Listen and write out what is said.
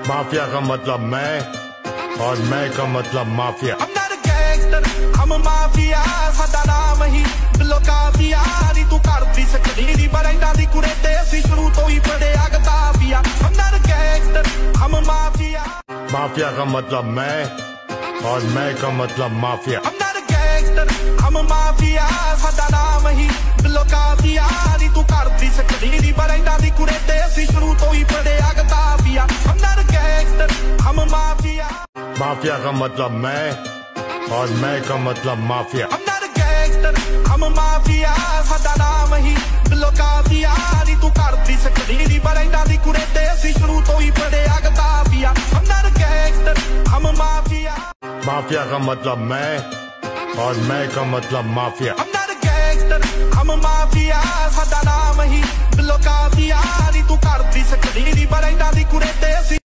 Mafia का मतलब मैं और मैं का मतलब mafia. I'm not a gangster, I'm a mafia। साडा नाम ही दिलों काफिया। नी तू करदी सकदी दी बरैंडा दी कुड़े ते असीं शुरू तो ही पढ़िया किताबिया। I'm not a gangster, I'm a mafia। Mafia का मतलब मैं और मैं का मतलब mafia. I'm not a gangster, I'm a mafia। साडा नाम ही दिलों काफिया। नी तू करदी सकदी दी बरैंडा दी कुड़े ते असीं शुरू तो ही पढ़िया किताबिया। I'm not a gangster, I'm a mafia। Mafia का मतलब मैं और मैं का मतलब mafia. I'm not a gangster, I'm a mafia। साडा नाम ही दिलों काफिया। नी तू करदी सकदी दी बरैंडा दी कुड़े ते असीं शुरू तो ही पढ़िया किताबिया। I'm not a gangster, I'm a mafia। Mafia का मतलब मैं और मैं का मतलब mafia. I'm not a gangster, I'm a mafia। साडा नाम ही दिलों काफिया। नी तू करदी सकदी दी बरैंडा दी कुड़े ते असीं